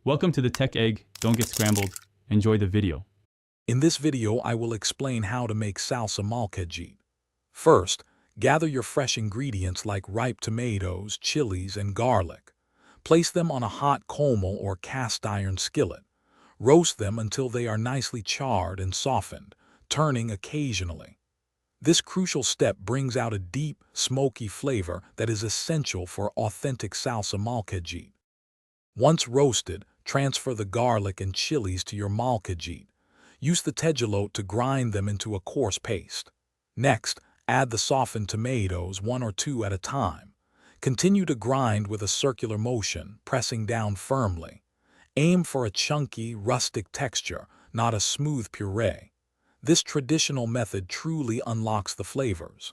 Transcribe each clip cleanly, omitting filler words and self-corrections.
Welcome to the Tech Egg. Don't get scrambled. Enjoy the video. In this video, I will explain how to make salsa molcajete. First, gather your fresh ingredients like ripe tomatoes, chilies, and garlic. Place them on a hot comal or cast iron skillet. Roast them until they are nicely charred and softened, turning occasionally. This crucial step brings out a deep, smoky flavor that is essential for authentic salsa molcajete. Once roasted, transfer the garlic and chilies to your molcajete. Use the tejolote to grind them into a coarse paste. Next, add the softened tomatoes, one or two at a time. Continue to grind with a circular motion, pressing down firmly. Aim for a chunky, rustic texture, not a smooth puree. This traditional method truly unlocks the flavors.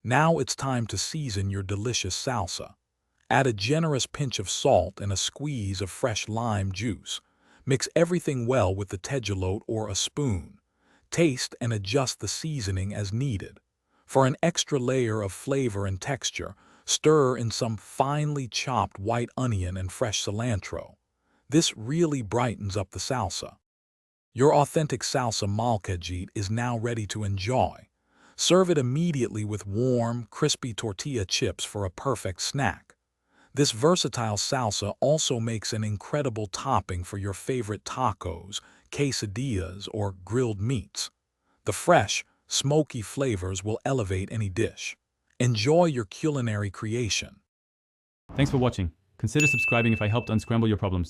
Now it's time to season your delicious salsa. Add a generous pinch of salt and a squeeze of fresh lime juice. Mix everything well with the tejolote or a spoon. Taste and adjust the seasoning as needed. For an extra layer of flavor and texture, stir in some finely chopped white onion and fresh cilantro. This really brightens up the salsa. Your authentic salsa molcajete is now ready to enjoy. Serve it immediately with warm, crispy tortilla chips for a perfect snack. This versatile salsa also makes an incredible topping for your favorite tacos, quesadillas, or grilled meats. The fresh, smoky flavors will elevate any dish. Enjoy your culinary creation. Thanks for watching. Consider subscribing if I helped unscramble your problems.